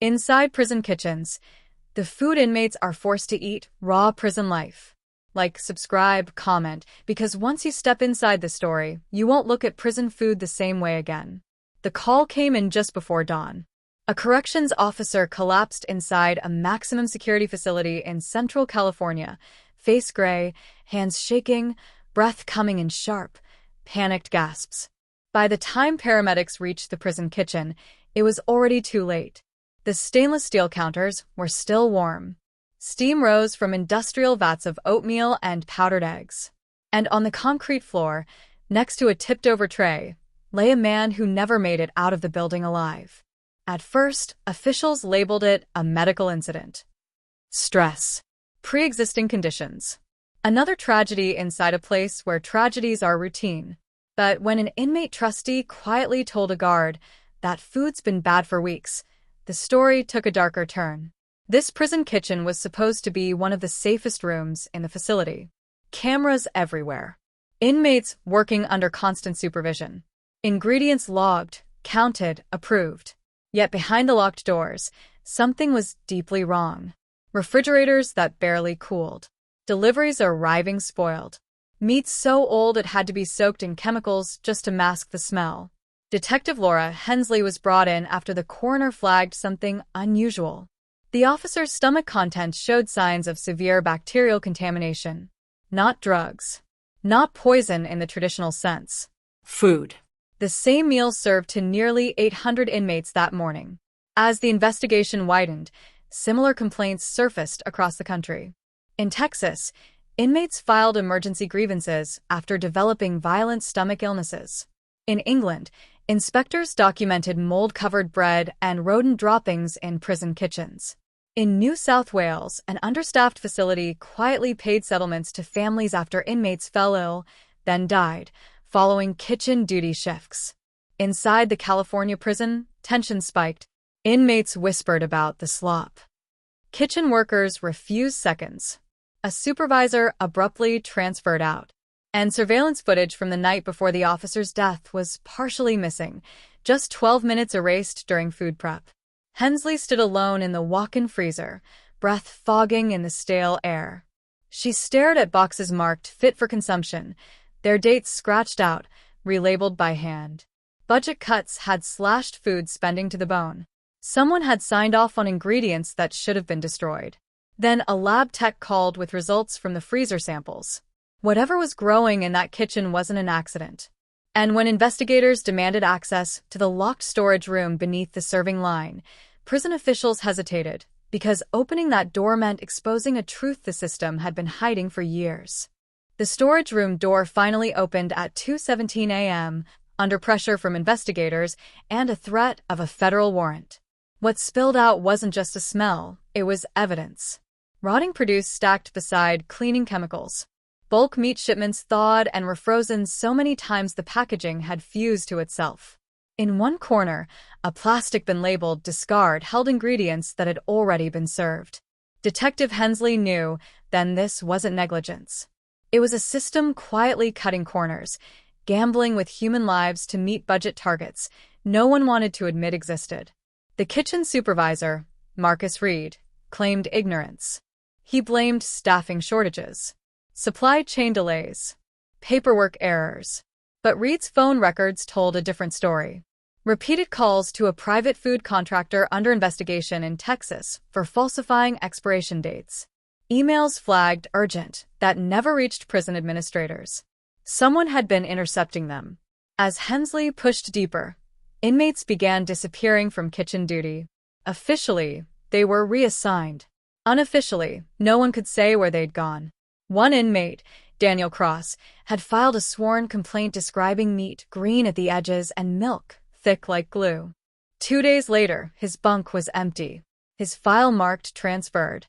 Inside prison kitchens, the food inmates are forced to eat raw prison life. Like, subscribe, comment, because once you step inside the story, you won't look at prison food the same way again. The call came in just before dawn. A corrections officer collapsed inside a maximum security facility in Central California, face gray, hands shaking, breath coming in sharp, panicked gasps. By the time paramedics reached the prison kitchen, it was already too late. The stainless steel counters were still warm. Steam rose from industrial vats of oatmeal and powdered eggs. And on the concrete floor, next to a tipped-over tray, lay a man who never made it out of the building alive. At first, officials labeled it a medical incident. Stress. Pre-existing conditions. Another tragedy inside a place where tragedies are routine. But when an inmate trustee quietly told a guard that food's been bad for weeks, the story took a darker turn. This prison kitchen was supposed to be one of the safest rooms in the facility. Cameras everywhere. Inmates working under constant supervision. Ingredients logged, counted, approved. Yet behind the locked doors, something was deeply wrong. Refrigerators that barely cooled. Deliveries arriving spoiled. Meat so old it had to be soaked in chemicals just to mask the smell. Detective Laura Hensley was brought in after the coroner flagged something unusual. The officer's stomach contents showed signs of severe bacterial contamination. Not drugs. Not poison in the traditional sense. Food. The same meal served to nearly 800 inmates that morning. As the investigation widened, similar complaints surfaced across the country. In Texas, inmates filed emergency grievances after developing violent stomach illnesses. In England, inspectors documented mold-covered bread and rodent droppings in prison kitchens. In New South Wales, an understaffed facility quietly paid settlements to families after inmates fell ill, then died, following kitchen duty shifts. Inside the California prison, tension spiked. Inmates whispered about the slop. Kitchen workers refused seconds. A supervisor abruptly transferred out. And surveillance footage from the night before the officer's death was partially missing, just 12 minutes erased during food prep. Hensley stood alone in the walk-in freezer, breath fogging in the stale air. She stared at boxes marked fit for consumption, their dates scratched out, relabeled by hand. Budget cuts had slashed food spending to the bone. Someone had signed off on ingredients that should have been destroyed. Then a lab tech called with results from the freezer samples. Whatever was growing in that kitchen wasn't an accident. And when investigators demanded access to the locked storage room beneath the serving line, prison officials hesitated, because opening that door meant exposing a truth the system had been hiding for years. The storage room door finally opened at 2:17 a.m., under pressure from investigators and a threat of a federal warrant. What spilled out wasn't just a smell, it was evidence. Rotting produce stacked beside cleaning chemicals. Bulk meat shipments thawed and refrozen so many times the packaging had fused to itself. In one corner, a plastic bin labeled discard held ingredients that had already been served. Detective Hensley knew then this wasn't negligence. It was a system quietly cutting corners, gambling with human lives to meet budget targets no one wanted to admit existed. The kitchen supervisor, Marcus Reed, claimed ignorance. He blamed staffing shortages, supply chain delays, paperwork errors. But Reed's phone records told a different story. Repeated calls to a private food contractor under investigation in Texas for falsifying expiration dates. Emails flagged urgent that never reached prison administrators. Someone had been intercepting them. As Hensley pushed deeper, inmates began disappearing from kitchen duty. Officially, they were reassigned. Unofficially, no one could say where they'd gone. One inmate, Daniel Cross, had filed a sworn complaint describing meat green at the edges and milk thick like glue. 2 days later, his bunk was empty. His file marked transferred.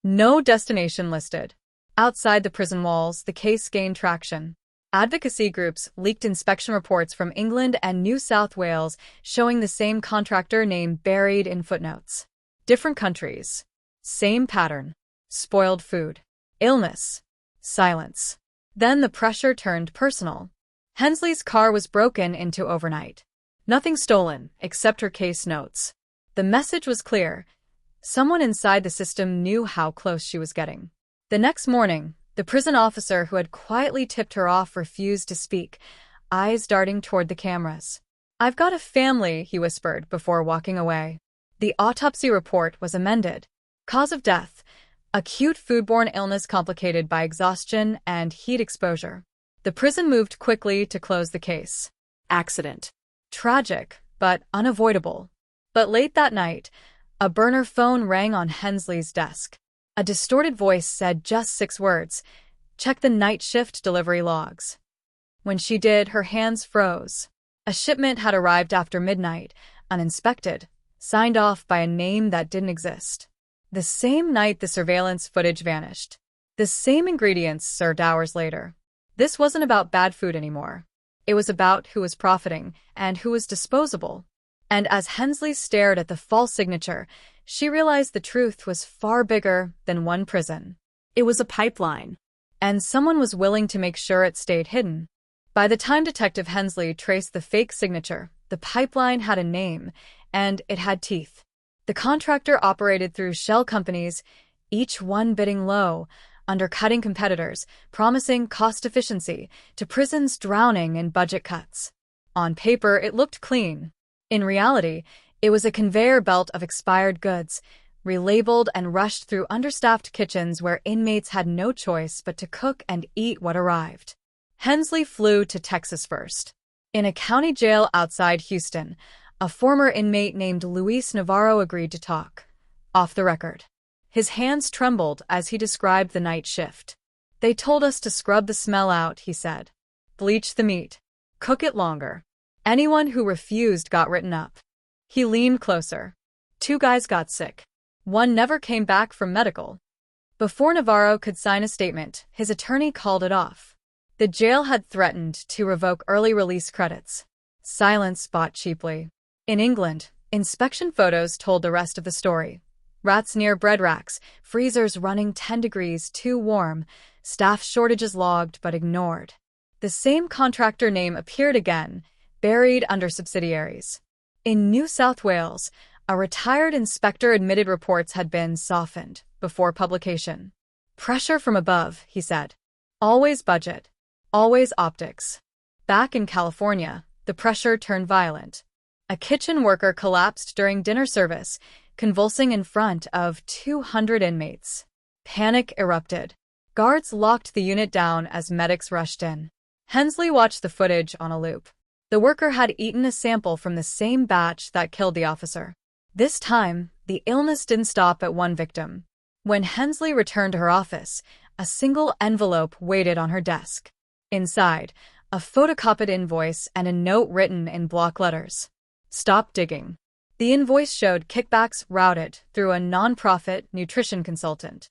No destination listed. Outside the prison walls, the case gained traction. Advocacy groups leaked inspection reports from England and New South Wales showing the same contractor name buried in footnotes. Different countries. Same pattern. Spoiled food. Illness. Silence. Then the pressure turned personal. Hensley's car was broken into overnight. Nothing stolen, except her case notes. The message was clear. Someone inside the system knew how close she was getting. The next morning, the prison officer who had quietly tipped her off refused to speak, eyes darting toward the cameras. "I've got a family," he whispered before walking away. The autopsy report was amended. Cause of death: acute foodborne illness complicated by exhaustion and heat exposure. The prison moved quickly to close the case. Accident. Tragic, but unavoidable. But late that night, a burner phone rang on Hensley's desk. A distorted voice said just 6 words: "Check the night shift delivery logs." When she did, her hands froze. A shipment had arrived after midnight, uninspected, signed off by a name that didn't exist. The same night the surveillance footage vanished. The same ingredients served hours later. This wasn't about bad food anymore. It was about who was profiting and who was disposable. And as Hensley stared at the false signature, she realized the truth was far bigger than one prison. It was a pipeline, and someone was willing to make sure it stayed hidden. By the time Detective Hensley traced the fake signature, the pipeline had a name, and it had teeth. The contractor operated through shell companies, each one bidding low, undercutting competitors, promising cost efficiency, to prisons drowning in budget cuts. On paper, it looked clean. In reality, it was a conveyor belt of expired goods, relabeled and rushed through understaffed kitchens where inmates had no choice but to cook and eat what arrived. Hensley flew to Texas first. In a county jail outside Houston, a former inmate named Luis Navarro agreed to talk. Off the record. His hands trembled as he described the night shift. "They told us to scrub the smell out," he said. "Bleach the meat. Cook it longer. Anyone who refused got written up." He leaned closer. 2 guys got sick. One never came back from medical. Before Navarro could sign a statement, his attorney called it off. The jail had threatened to revoke early release credits. Silence bought cheaply. In England, inspection photos told the rest of the story. Rats near bread racks, freezers running 10 degrees too warm, staff shortages logged but ignored. The same contractor name appeared again, buried under subsidiaries. In New South Wales, a retired inspector admitted reports had been softened before publication. "Pressure from above," he said. "Always budget. Always optics." Back in California, the pressure turned violent. A kitchen worker collapsed during dinner service, convulsing in front of 200 inmates. Panic erupted. Guards locked the unit down as medics rushed in. Hensley watched the footage on a loop. The worker had eaten a sample from the same batch that killed the officer. This time, the illness didn't stop at one victim. When Hensley returned to her office, a single envelope waited on her desk. Inside, a photocopied invoice and a note written in block letters. "Stop digging." The invoice showed kickbacks routed through a non-profit nutrition consultant.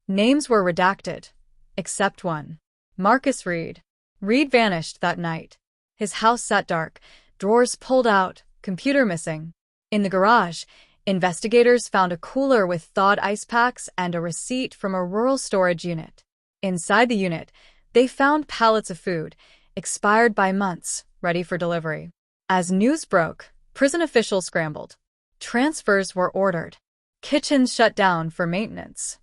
Names were redacted, except one. Marcus Reed. Reed vanished that night. His house sat dark, drawers pulled out, computer missing. In the garage, investigators found a cooler with thawed ice packs and a receipt from a rural storage unit. Inside the unit, they found pallets of food, expired by months, ready for delivery. As news broke, prison officials scrambled. Transfers were ordered. Kitchens shut down for maintenance.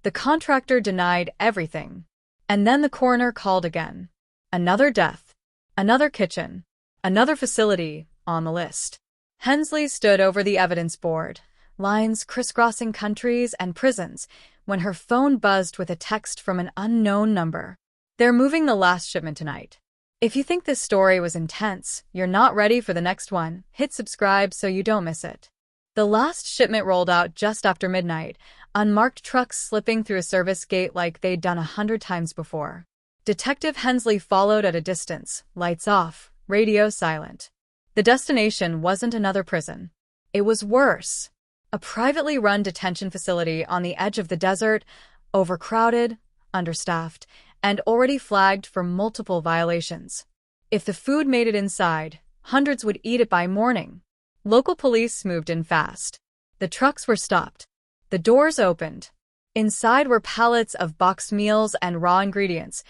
The contractor denied everything. And then the coroner called again. Another death. Another kitchen. Another facility on the list. Hensley stood over the evidence board, lines crisscrossing countries and prisons, when her phone buzzed with a text from an unknown number. "They're moving the last shipment tonight. If you think this story was intense, you're not ready for the next one, hit subscribe so you don't miss it." The last shipment rolled out just after midnight, unmarked trucks slipping through a service gate like they'd done 100 times before. Detective Hensley followed at a distance, lights off, radio silent. The destination wasn't another prison. It was worse. A privately run detention facility on the edge of the desert, overcrowded, understaffed, and already flagged for multiple violations. If the food made it inside, hundreds would eat it by morning. Local police moved in fast. The trucks were stopped. The doors opened. Inside were pallets of boxed meals and raw ingredients,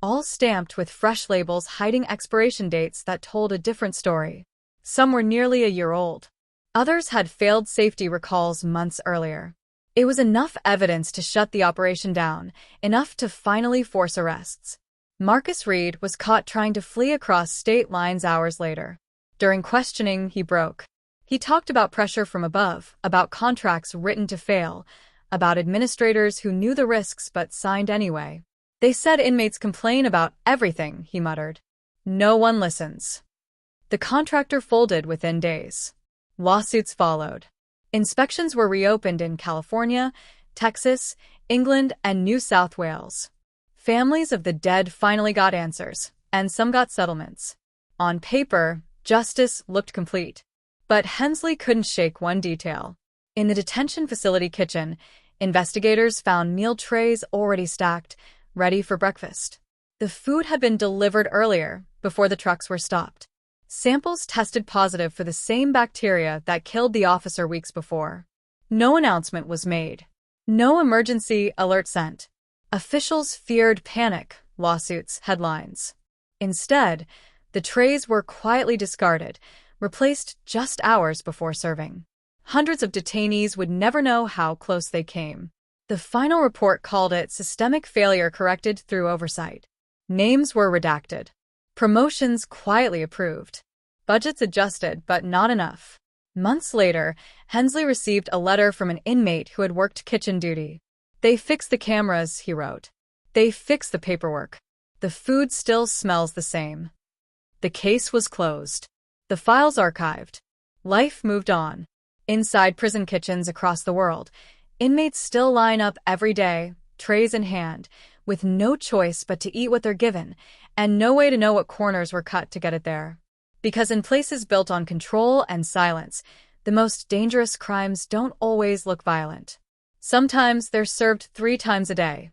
all stamped with fresh labels hiding expiration dates that told a different story. Some were nearly a year old. Others had failed safety recalls months earlier. It was enough evidence to shut the operation down, enough to finally force arrests. Marcus Reed was caught trying to flee across state lines hours later. During questioning, he broke. He talked about pressure from above, about contracts written to fail, about administrators who knew the risks but signed anyway. They said inmates complain about everything, he muttered. No one listens. The contractor folded within days. Lawsuits followed. Inspections were reopened in California, Texas, England, and New South Wales. Families of the dead finally got answers, and some got settlements. On paper, justice looked complete. But Hensley couldn't shake one detail. In the detention facility kitchen, investigators found meal trays already stacked, ready for breakfast. The food had been delivered earlier, before the trucks were stopped. Samples tested positive for the same bacteria that killed the officer weeks before. No announcement was made. No emergency alert sent. Officials feared panic, lawsuits, headlines. Instead, the trays were quietly discarded, replaced just hours before serving. Hundreds of detainees would never know how close they came. The final report called it systemic failure corrected through oversight. Names were redacted. Promotions quietly approved. Budgets adjusted, but not enough. Months later, Hensley received a letter from an inmate who had worked kitchen duty. They fixed the cameras, he wrote. They fixed the paperwork. The food still smells the same. The case was closed. The files archived. Life moved on. Inside prison kitchens across the world, inmates still line up every day, trays in hand, with no choice but to eat what they're given, and no way to know what corners were cut to get it there. Because in places built on control and silence, the most dangerous crimes don't always look violent. Sometimes they're served 3 times a day.